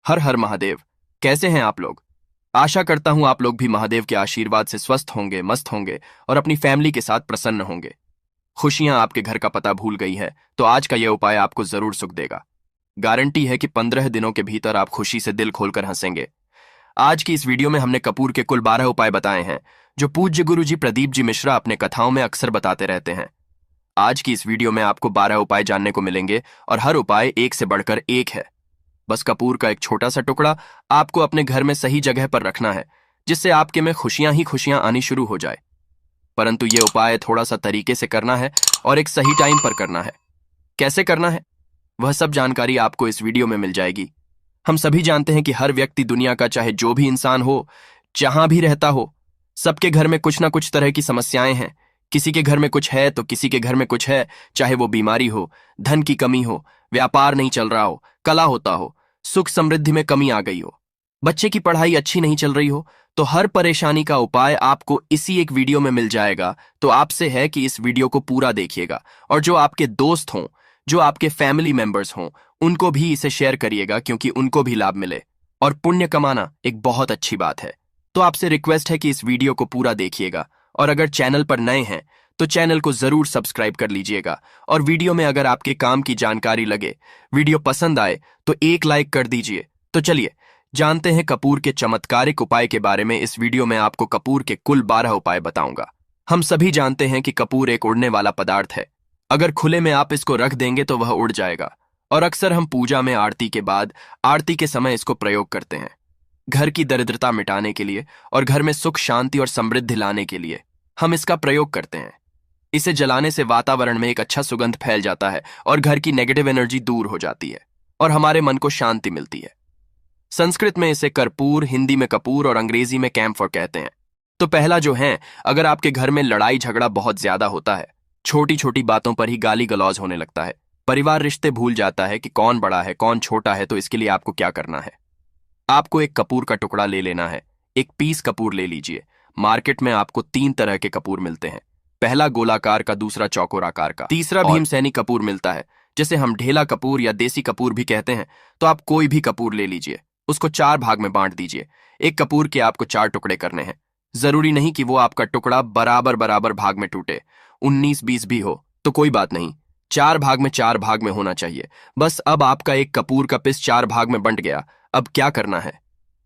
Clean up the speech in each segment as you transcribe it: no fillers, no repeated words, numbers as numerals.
हर हर महादेव। कैसे हैं आप लोग? आशा करता हूं आप लोग भी महादेव के आशीर्वाद से स्वस्थ होंगे, मस्त होंगे और अपनी फैमिली के साथ प्रसन्न होंगे। खुशियां आपके घर का पता भूल गई है तो आज का यह उपाय आपको जरूर सुख देगा। गारंटी है कि 15 दिनों के भीतर आप खुशी से दिल खोलकर हंसेंगे। आज की इस वीडियो में हमने कपूर के कुल 12 उपाय बताए हैं जो पूज्य गुरु जी प्रदीप जी मिश्रा अपने कथाओं में अक्सर बताते रहते हैं। आज की इस वीडियो में आपको 12 उपाय जानने को मिलेंगे और हर उपाय एक से बढ़कर एक है। बस कपूर का एक छोटा सा टुकड़ा आपको अपने घर में सही जगह पर रखना है जिससे आपके में खुशियां ही खुशियां आनी शुरू हो जाए। परंतु यह उपाय थोड़ा सा तरीके से करना है और एक सही टाइम पर करना है। कैसे करना है वह सब जानकारी आपको इस वीडियो में मिल जाएगी। हम सभी जानते हैं कि हर व्यक्ति दुनिया का चाहे जो भी इंसान हो, जहां भी रहता हो, सबके घर में कुछ ना कुछ तरह की समस्याएं हैं। किसी के घर में कुछ है तो किसी के घर में कुछ है, चाहे वो बीमारी हो, धन की कमी हो, व्यापार नहीं चल रहा हो, कला होता हो, सुख समृद्धि में कमी आ गई हो, बच्चे की पढ़ाई अच्छी नहीं चल रही हो। तो हर परेशानी का उपाय आपको इसी एक वीडियो में मिल जाएगा। तो आपसे है कि इस वीडियो को पूरा देखिएगा और जो आपके दोस्त हों, जो आपके फैमिली मेंबर्स हों, उनको भी इसे शेयर करिएगा क्योंकि उनको भी लाभ मिले। और पुण्य कमाना एक बहुत अच्छी बात है। तो आपसे रिक्वेस्ट है कि इस वीडियो को पूरा देखिएगा और अगर चैनल पर नए हैं तो चैनल को जरूर सब्सक्राइब कर लीजिएगा। और वीडियो में अगर आपके काम की जानकारी लगे, वीडियो पसंद आए तो एक लाइक कर दीजिए। तो चलिए जानते हैं कपूर के चमत्कारिक उपाय के बारे में। इस वीडियो में आपको कपूर के कुल 12 उपाय बताऊंगा। हम सभी जानते हैं कि कपूर एक उड़ने वाला पदार्थ है। अगर खुले में आप इसको रख देंगे तो वह उड़ जाएगा और अक्सर हम पूजा में आरती के बाद, आरती के समय इसको प्रयोग करते हैं। घर की दरिद्रता मिटाने के लिए और घर में सुख शांति और समृद्धि लाने के लिए हम इसका प्रयोग करते हैं। इसे जलाने से वातावरण में एक अच्छा सुगंध फैल जाता है और घर की नेगेटिव एनर्जी दूर हो जाती है और हमारे मन को शांति मिलती है। संस्कृत में इसे कर्पूर, हिंदी में कपूर और अंग्रेजी में कैम्फर कहते हैं। तो पहला जो है, अगर आपके घर में लड़ाई झगड़ा बहुत ज्यादा होता है, छोटी छोटी बातों पर ही गाली गलौज होने लगता है, परिवार रिश्ते भूल जाता है कि कौन बड़ा है कौन छोटा है, तो इसके लिए आपको क्या करना है? आपको एक कपूर का टुकड़ा ले लेना है। एक पीस कपूर ले लीजिए। मार्केट में आपको 3 तरह के कपूर मिलते हैं। पहला गोलाकार का, दूसरा चौकोर आकार का, तीसरा भीमसेनी कपूर मिलता है जिसे हम ढेला कपूर या देसी कपूर भी कहते हैं। तो आप कोई भी कपूर ले लीजिए, उसको 4 भाग में बांट दीजिए। एक कपूर के आपको 4 टुकड़े करने हैं। जरूरी नहीं कि वो आपका टुकड़ा बराबर बराबर भाग में टूटे, 19-20 भी हो तो कोई बात नहीं, 4 भाग में 4 भाग में होना चाहिए। बस अब आपका एक कपूर का पिस 4 भाग में बंट गया। अब क्या करना है?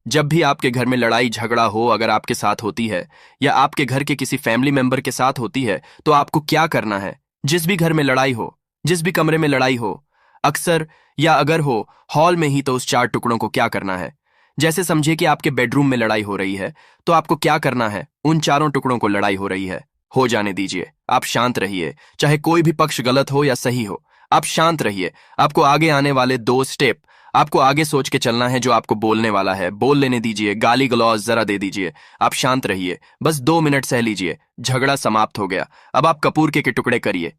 जब भी आपके घर में लड़ाई झगड़ा हो, अगर आपके साथ होती है या आपके घर के किसी फैमिली मेंबर के साथ होती है, तो आपको क्या करना है? जिस भी घर में लड़ाई हो, जिस भी कमरे में लड़ाई हो, अक्सर या अगर हो हॉल में ही, तो उस 4 टुकड़ों को क्या करना है? जैसे समझिए कि आपके बेडरूम में लड़ाई हो रही है, तो आपको क्या करना है? उन चारों टुकड़ों को लड़ाई हो रही है, हो जाने दीजिए। आप शांत रहिए, चाहे कोई भी पक्ष गलत हो या सही हो, आप शांत रहिए। आपको आगे आने वाले 2 स्टेप आपको आगे सोच के चलना है। जो आपको बोलने वाला है बोल लेने दीजिए, गाली गलौज जरा दे दीजिए। आप शांत रहिए, बस 2 मिनट सह लीजिए, झगड़ा समाप्त हो गया। अब आप कपूर के टुकड़े करिए।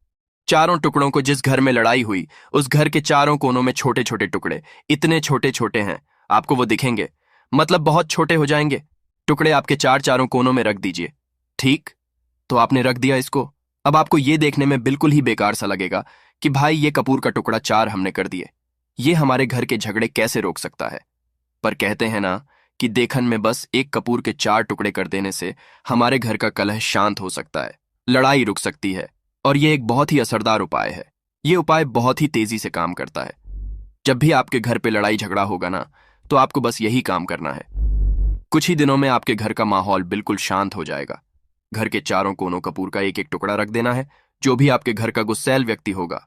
चारों टुकड़ों को, जिस घर में लड़ाई हुई उस घर के चारों कोनों में छोटे छोटे टुकड़े, इतने छोटे छोटे हैं आपको वो दिखेंगे, मतलब बहुत छोटे हो जाएंगे। टुकड़े आपके चारों कोनों में रख दीजिए। ठीक, तो आपने रख दिया इसको। अब आपको ये देखने में बिल्कुल ही बेकार सा लगेगा कि भाई ये कपूर का टुकड़ा 4 हमने कर दिए, ये हमारे घर के झगड़े कैसे रोक सकता है? पर कहते हैं ना कि देखन में बस एक कपूर के 4 टुकड़े कर देने से हमारे घर का कलह शांत हो सकता है, लड़ाई रुक सकती है। और ये एक बहुत ही असरदार उपाय है। ये उपाय बहुत ही तेजी से काम करता है। जब भी आपके घर पे लड़ाई झगड़ा होगा ना, तो आपको बस यही काम करना है। कुछ ही दिनों में आपके घर का माहौल बिल्कुल शांत हो जाएगा। घर के चारों कोनों कपूर का एक एक टुकड़ा रख देना है। जो भी आपके घर का गुस्सैल व्यक्ति होगा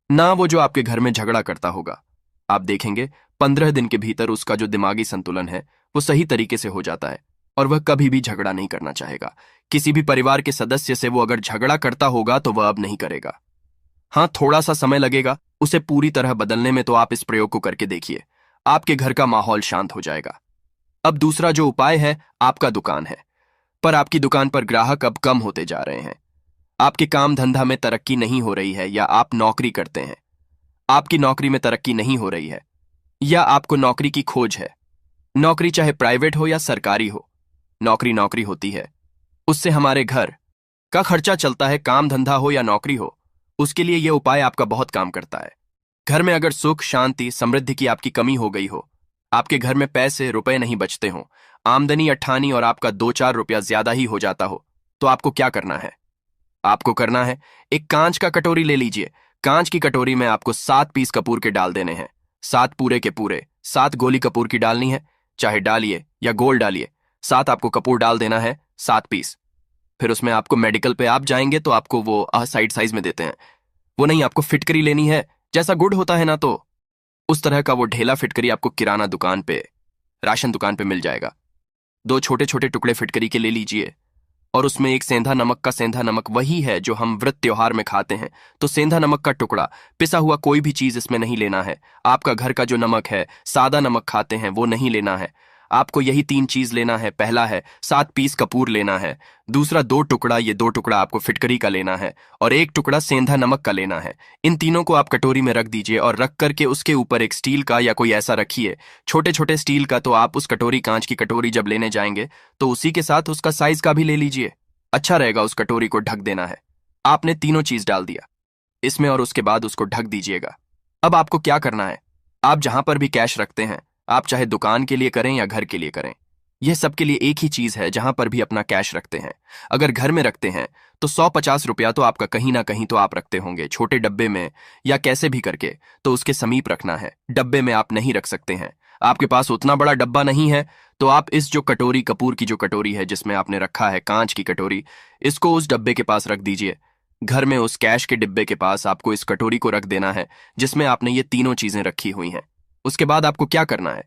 ना, वो जो आपके घर में झगड़ा करता होगा, आप देखेंगे 15 दिन के भीतर उसका जो दिमागी संतुलन है वो सही तरीके से हो जाता है और वह कभी भी झगड़ा नहीं करना चाहेगा। किसी भी परिवार के सदस्य से वो अगर झगड़ा करता होगा तो वह अब नहीं करेगा। हाँ, थोड़ा सा समय लगेगा उसे पूरी तरह बदलने में, तो आप इस प्रयोग को करके देखिए, आपके घर का माहौल शांत हो जाएगा। अब दूसरा जो उपाय है, आपका दुकान है, पर आपकी दुकान पर ग्राहक अब कम होते जा रहे हैं। आपके काम धंधा में तरक्की नहीं हो रही है, या आप नौकरी करते हैं, आपकी नौकरी में तरक्की नहीं हो रही है, या आपको नौकरी की खोज है। नौकरी चाहे प्राइवेट हो या सरकारी हो, नौकरी नौकरी होती है, उससे हमारे घर का खर्चा चलता है। काम धंधा हो या नौकरी हो, उसके लिए यह उपाय आपका बहुत काम करता है। घर में अगर सुख शांति समृद्धि की आपकी कमी हो गई हो, आपके घर में पैसे रुपए नहीं बचते हों, आमदनी अट्ठानी और आपका 2-4 रुपया ज्यादा ही हो जाता हो, तो आपको क्या करना है? आपको करना है, एक कांच का कटोरी ले लीजिए। कांच की कटोरी में आपको 7 पीस कपूर के डाल देने हैं। 7 पूरे के पूरे 7 गोली कपूर की डालनी है, चाहे डालिए या गोल डालिए। 7 आपको कपूर डाल देना है, 7 पीस। फिर उसमें आपको मेडिकल पे आप जाएंगे तो आपको वो साइड साइज में देते हैं, वो नहीं, आपको फिटकरी लेनी है। जैसा गुड़ होता है ना, तो उस तरह का वो ढेला फिटकरी आपको किराना दुकान पे, राशन दुकान पे मिल जाएगा। 2 छोटे छोटे टुकड़े फिटकरी के ले लीजिए और उसमें एक सेंधा नमक का, सेंधा नमक वही है जो हम व्रत त्योहार में खाते हैं, तो सेंधा नमक का टुकड़ा, पिसा हुआ कोई भी चीज इसमें नहीं लेना है। आपका घर का जो नमक है, सादा नमक खाते हैं, वो नहीं लेना है। आपको यही 3 चीज लेना है। पहला है 7 पीस कपूर लेना है, दूसरा 2 टुकड़ा, ये 2 टुकड़ा आपको फिटकरी का लेना है, और 1 टुकड़ा सेंधा नमक का लेना है। इन तीनों को आप कटोरी में रख दीजिए और रख करके उसके ऊपर एक स्टील का या कोई ऐसा रखिए, छोटे छोटे स्टील का। तो आप उस कटोरी, कांच की कटोरी जब लेने जाएंगे तो उसी के साथ उसका साइज का भी ले लीजिए। अच्छा रहेगा, उस कटोरी को ढक देना है। आपने तीनों चीज डाल दिया इसमें और उसके बाद उसको ढक दीजिएगा। अब आपको क्या करना है, आप जहां पर भी कैश रखते हैं, आप चाहे दुकान के लिए करें या घर के लिए करें, यह सबके लिए एक ही चीज है। जहां पर भी अपना कैश रखते हैं, अगर घर में रखते हैं तो 150 रुपया तो आपका कहीं ना कहीं तो आप रखते होंगे, छोटे डब्बे में या कैसे भी करके, तो उसके समीप रखना है। डब्बे में आप नहीं रख सकते हैं, आपके पास उतना बड़ा डब्बा नहीं है, तो आप इस जो कटोरी, कपूर की जो कटोरी है जिसमें आपने रखा है कांच की कटोरी, इसको उस डब्बे के पास रख दीजिए। घर में उस कैश के डिब्बे के पास आपको इस कटोरी को रख देना है जिसमें आपने ये तीनों चीजें रखी हुई हैं। उसके बाद आपको क्या करना है,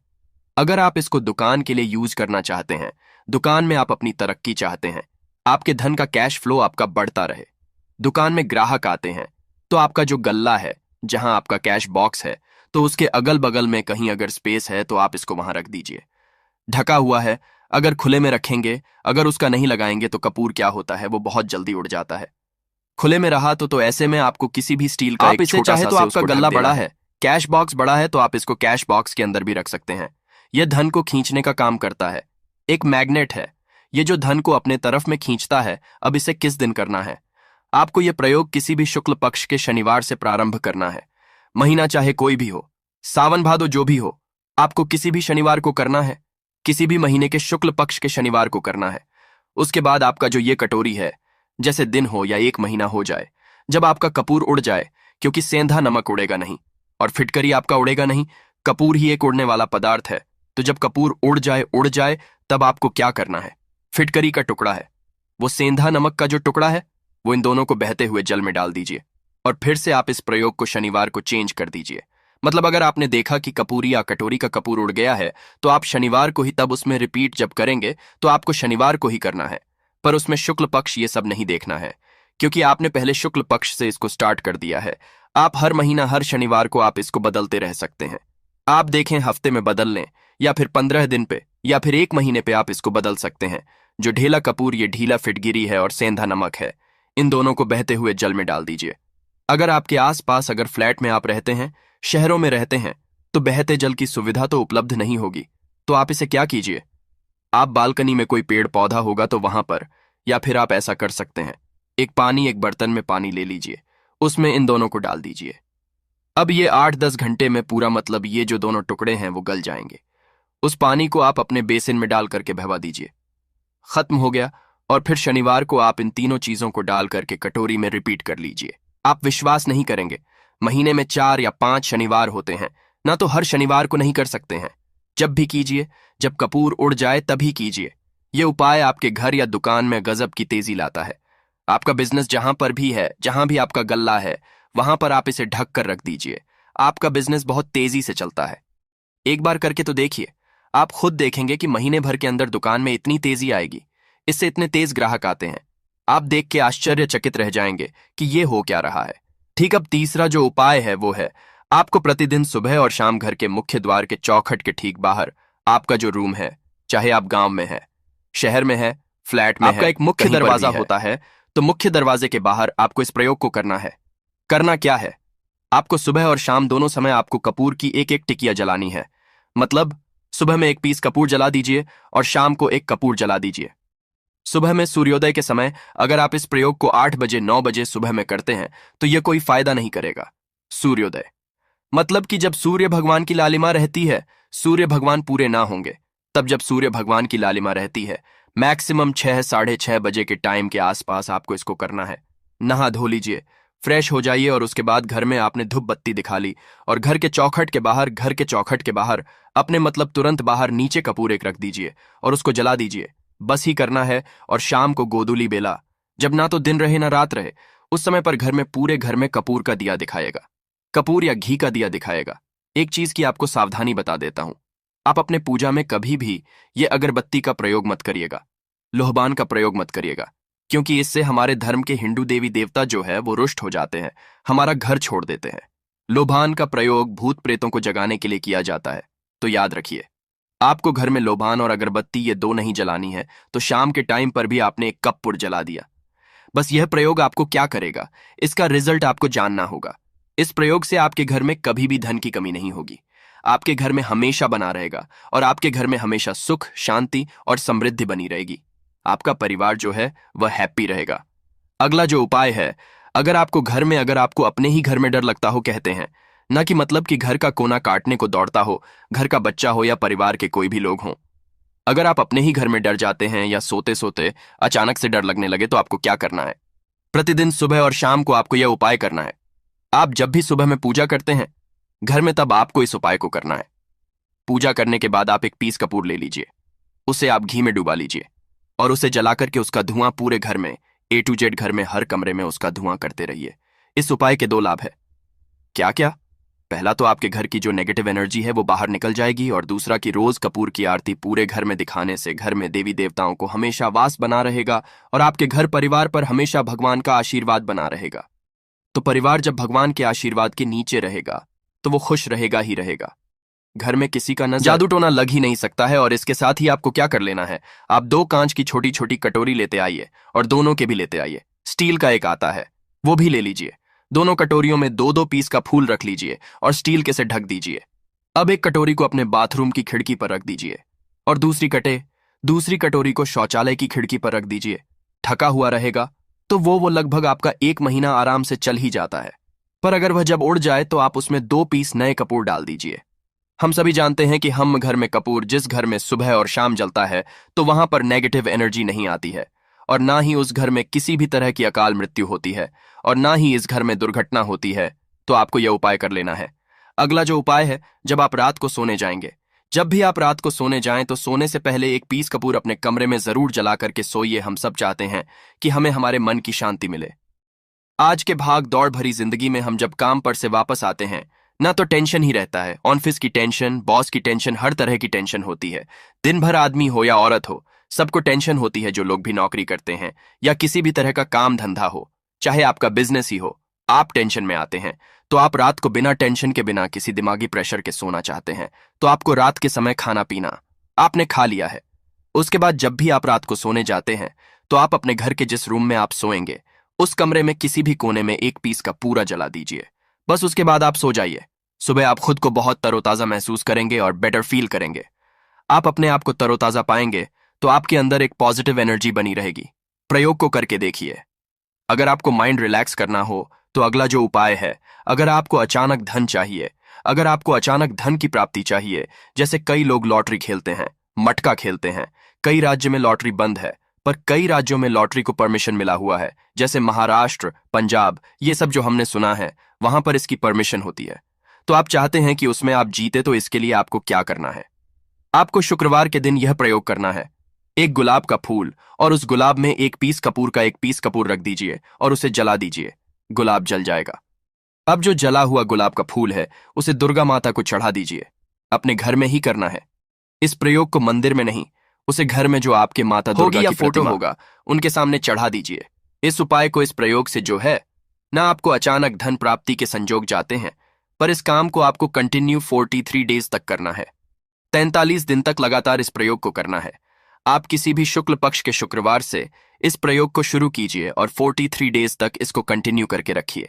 अगर आप इसको दुकान के लिए यूज करना चाहते हैं, दुकान में आप अपनी तरक्की चाहते हैं, आपके धन का कैश फ्लो आपका बढ़ता रहे, दुकान में ग्राहक आते हैं, तो आपका जो गल्ला है, जहां आपका कैश बॉक्स है, तो उसके अगल बगल में कहीं अगर स्पेस है तो आप इसको वहां रख दीजिए। ढका हुआ है, अगर खुले में रखेंगे, अगर उसका नहीं लगाएंगे तो कपूर क्या होता है, वो बहुत जल्दी उड़ जाता है। खुले में रहा तो ऐसे में आपको किसी भी स्टील का, आप इसे चाहे तो आपका गल्ला बड़ा है, कैश बॉक्स बड़ा है, तो आप इसको कैश बॉक्स के अंदर भी रख सकते हैं। यह धन को खींचने का काम करता है, एक मैग्नेट है, ये जो धन को अपने तरफ में खींचता है। अब इसे किस दिन करना है, आपको यह प्रयोग किसी भी शुक्ल पक्ष के शनिवार से प्रारंभ करना है। महीना चाहे कोई भी हो, सावन भादो जो भी हो, आपको किसी भी शनिवार को करना है, किसी भी महीने के शुक्ल पक्ष के शनिवार को करना है। उसके बाद आपका जो ये कटोरी है, जैसे दिन हो या 1 महीना हो जाए, जब आपका कपूर उड़ जाए, क्योंकि सेंधा नमक उड़ेगा नहीं और फिटकरी आपका उड़ेगा नहीं, कपूर ही एक उड़ने वाला पदार्थ है, तो जब कपूर उड़ जाए तब आपको क्या करना है, फिटकरी का टुकड़ा है, वो सेंधा नमक का जो टुकड़ा है, वो इन दोनों को बहते हुए जल में डाल दीजिए और फिर से आप इस प्रयोग को शनिवार को चेंज कर दीजिए। मतलब अगर आपने देखा कि कपूरी या कटोरी का कपूर उड़ गया है, तो आप शनिवार को ही तब उसमें रिपीट जब करेंगे तो आपको शनिवार को ही करना है, पर उसमें शुक्ल पक्ष ये सब नहीं देखना है, क्योंकि आपने पहले शुक्ल पक्ष से इसको स्टार्ट कर दिया है। आप हर महीना, हर शनिवार को आप इसको बदलते रह सकते हैं। आप देखें, हफ्ते में बदल लें या फिर 15 दिन पे या फिर 1 महीने पे आप इसको बदल सकते हैं। जो ढेला कपूर, ये ढीला फिटगिरी है और सेंधा नमक है, इन दोनों को बहते हुए जल में डाल दीजिए। अगर आपके आसपास, अगर फ्लैट में आप रहते हैं, शहरों में रहते हैं, तो बहते जल की सुविधा तो उपलब्ध नहीं होगी, तो आप इसे क्या कीजिए, आप बालकनी में कोई पेड़ पौधा होगा तो वहां पर, या फिर आप ऐसा कर सकते हैं, एक बर्तन में पानी ले लीजिए, उसमें इन दोनों को डाल दीजिए। अब ये 8-10 घंटे में पूरा, मतलब ये जो दोनों टुकड़े हैं वो गल जाएंगे। उस पानी को आप अपने बेसिन में डाल करके बहवा दीजिए। खत्म हो गया। और फिर शनिवार को आप इन तीनों चीजों को डाल करके कटोरी में रिपीट कर लीजिए। आप विश्वास नहीं करेंगे, महीने में 4 या 5 शनिवार होते हैं ना, तो हर शनिवार को नहीं कर सकते हैं, जब भी कीजिए, जब कपूर उड़ जाए तभी कीजिए। यह उपाय आपके घर या दुकान में गजब की तेजी लाता है। आपका बिजनेस जहां पर भी है, जहां भी आपका गल्ला है, वहां पर आप इसे ढक कर रख दीजिए। आपका बिजनेस बहुत तेजी से चलता है। एक बार करके तो देखिए, आप खुद देखेंगे कि महीने भर के अंदर दुकान में इतनी तेजी आएगी, इससे इतने तेज ग्राहक आते हैं, आप देख के आश्चर्यचकित रह जाएंगे कि ये हो क्या रहा है। ठीक, अब तीसरा जो उपाय है वो है, आपको प्रतिदिन सुबह और शाम घर के मुख्य द्वार के चौखट के ठीक बाहर, आपका जो रूम है, चाहे आप गांव में है, शहर में है, फ्लैट में आपका एक मुख्य दरवाजा होता है, तो मुख्य दरवाजे के बाहर आपको इस प्रयोग को करना है। करना क्या है, आपको सुबह और शाम दोनों समय आपको कपूर की एक एक टिकिया जलानी है। मतलब सुबह में 1 पीस कपूर जला दीजिए और शाम को 1 कपूर जला दीजिए। सुबह में सूर्योदय के समय अगर आप इस प्रयोग को 8 बजे 9 बजे सुबह में करते हैं तो यह कोई फायदा नहीं करेगा। सूर्योदय मतलब कि जब सूर्य भगवान की लालिमा रहती है, सूर्य भगवान पूरे ना होंगे तब जब सूर्य भगवान की लालिमा रहती है। मैक्सिमम 6 साढ़े 6 बजे के टाइम के आसपास आपको इसको करना है। नहा धो लीजिए, फ्रेश हो जाइए और उसके बाद घर में आपने धूप बत्ती दिखा ली और घर के चौखट के बाहर अपने मतलब तुरंत बाहर नीचे कपूर एक रख दीजिए और उसको जला दीजिए। बस ही करना है। और शाम को गोधूली बेला, जब ना तो दिन रहे ना रात रहे, उस समय पर पूरे घर में कपूर का दिया दिखाएगा, कपूर या घी का दिया दिखाएगा। एक चीज की आपको सावधानी बता देता हूं, आप अपने पूजा में कभी भी ये अगरबत्ती का प्रयोग मत करिएगा, लोहबान का प्रयोग मत करिएगा, क्योंकि इससे हमारे धर्म के हिंदू देवी देवता जो है वो रुष्ट हो जाते हैं, हमारा घर छोड़ देते हैं। लोबान का प्रयोग भूत प्रेतों को जगाने के लिए किया जाता है। तो याद रखिए, आपको घर में लोबान और अगरबत्ती ये दो नहीं जलानी है तो शाम के टाइम पर भी आपने एक कपूर जला दिया। बस यह प्रयोग आपको क्या करेगा, इसका रिजल्ट आपको जानना होगा। इस प्रयोग से आपके घर में कभी भी धन की कमी नहीं होगी, आपके घर में हमेशा बना रहेगा और आपके घर में हमेशा सुख, शांति और समृद्धि बनी रहेगी। आपका परिवार जो है वह हैप्पी रहेगा। अगला जो उपाय है, अगर आपको अपने ही घर में डर लगता हो, कहते हैं ना कि मतलब कि घर का कोना काटने को दौड़ता हो, घर का बच्चा हो या परिवार के कोई भी लोग हों। अगर आप अपने ही घर में डर जाते हैं या सोते सोते अचानक से डर लगने लगे तो आपको क्या करना है? प्रतिदिन सुबह और शाम को आपको यह उपाय करना है। आप जब भी सुबह में पूजा करते हैं घर में, तब आपको इस उपाय को करना है। पूजा करने के बाद आप एक पीस कपूर ले लीजिए, उसे आप घी में डुबा लीजिए और उसे जला करके उसका धुआं पूरे घर में A to Z घर में हर कमरे में उसका धुआं करते रहिए। इस उपाय के 2 लाभ है। क्या क्या? पहला तो आपके घर की जो नेगेटिव एनर्जी है वो बाहर निकल जाएगी और दूसरा कि रोज कपूर की आरती पूरे घर में दिखाने से घर में देवी देवताओं को हमेशा वास बना रहेगा और आपके घर परिवार पर हमेशा भगवान का आशीर्वाद बना रहेगा। तो परिवार जब भगवान के आशीर्वाद के नीचे रहेगा तो वो खुश रहेगा ही रहेगा। घर में किसी का नजर जादू टोना लग ही नहीं सकता है। और इसके साथ ही आपको क्या कर लेना है, आप 2 कांच की छोटी छोटी कटोरी लेते आइए और दोनों के भी लेते आइए। स्टील का एक आता है, वो भी ले लीजिए। दोनों कटोरियों में 2-2 पीस का फूल रख लीजिए और स्टील के से ढक दीजिए। अब एक कटोरी को अपने बाथरूम की खिड़की पर रख दीजिए और दूसरी कटोरी को शौचालय की खिड़की पर रख दीजिए। ढका हुआ रहेगा तो वो लगभग आपका 1 महीना आराम से चल ही जाता है। पर अगर वह जब उड़ जाए तो आप उसमें 2 पीस नए कपूर डाल दीजिए। हम सभी जानते हैं कि हम घर में कपूर जिस घर में सुबह और शाम जलता है तो वहां पर नेगेटिव एनर्जी नहीं आती है और ना ही उस घर में किसी भी तरह की अकाल मृत्यु होती है और ना ही इस घर में दुर्घटना होती है। तो आपको यह उपाय कर लेना है। अगला जो उपाय है, जब आप रात को सोने जाएंगे, जब भी आप रात को सोने जाएं तो सोने से पहले एक पीस कपूर अपने कमरे में जरूर जला करके सोइए। हम सब चाहते हैं कि हमें हमारे मन की शांति मिले। आज के भाग दौड़ भरी जिंदगी में हम जब काम पर से वापस आते हैं ना तो टेंशन ही रहता है, ऑफिस की टेंशन, बॉस की टेंशन, हर तरह की टेंशन होती है। दिन भर आदमी हो या औरत हो, सबको टेंशन होती है। जो लोग भी नौकरी करते हैं या किसी भी तरह का काम धंधा हो, चाहे आपका बिजनेस ही हो, आप टेंशन में आते हैं। तो आप रात को बिना टेंशन के, बिना किसी दिमागी प्रेशर के सोना चाहते हैं। तो आपको रात के समय खाना पीना आपने खा लिया है। उसके बाद जब भी आप रात को सोने जाते हैं तो आप अपने घर के जिस रूम में आप सोएंगे उस कमरे में किसी भी कोने में 1 पीस का पूरा जला दीजिए। बस उसके बाद आप सो जाइए। सुबह आप खुद को बहुत तरोताजा महसूस करेंगे और बेटर फील करेंगे। आप अपने आप को तरोताजा पाएंगे तो आपके अंदर एक पॉजिटिव एनर्जी बनी रहेगी। प्रयोग को करके देखिए। अगर आपको माइंड रिलैक्स करना हो तो अगला जो उपाय है, अगर आपको अचानक धन चाहिए, अगर आपको अचानक धन की प्राप्ति चाहिए, जैसे कई लोग लॉटरी खेलते हैं, मटका खेलते हैं। कई राज्य में लॉटरी बंद है पर कई राज्यों में लॉटरी को परमिशन मिला हुआ है, जैसे महाराष्ट्र, पंजाब, ये सब जो हमने सुना है वहां पर इसकी परमिशन होती है। तो आप चाहते हैं कि उसमें आप जीते, तो इसके लिए आपको क्या करना है, आपको शुक्रवार के दिन यह प्रयोग करना है। एक गुलाब का फूल और उस गुलाब में 1 पीस कपूर का 1 पीस कपूर रख दीजिए और उसे जला दीजिए। गुलाब जल जाएगा। अब जो जला हुआ गुलाब का फूल है उसे दुर्गा माता को चढ़ा दीजिए। अपने घर में ही करना है। इस प्रयोग को मंदिर में नहीं, उसे घर में जो आपके माता दुर्गा की फोटो होगा उनके सामने चढ़ा दीजिए। इस उपाय को, इस प्रयोग से जो है ना आपको अचानक धन प्राप्ति के संजोग जाते हैं, पर इस काम को आपको कंटिन्यू 43 डेज तक करना है। 43 दिन तक लगातार इस प्रयोग को करना है। आप किसी भी शुक्ल पक्ष के शुक्रवार से इस प्रयोग को शुरू कीजिए और 43 डेज तक इसको कंटिन्यू करके रखिए।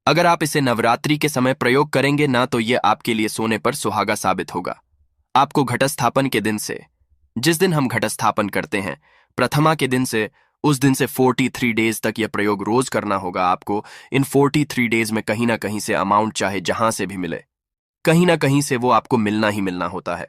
अगर आप इसे नवरात्रि के समय प्रयोग करेंगे ना तो यह आपके लिए सोने पर सुहागा साबित होगा। आपको घटस्थापन के दिन से, जिस दिन हम घटस्थापन करते हैं, प्रथमा के दिन से, उस दिन से 43 डेज तक यह प्रयोग रोज करना होगा। आपको इन 43 डेज में कहीं ना कहीं से अमाउंट चाहे जहां से भी मिले कहीं ना कहीं से वो आपको मिलना ही मिलना होता है।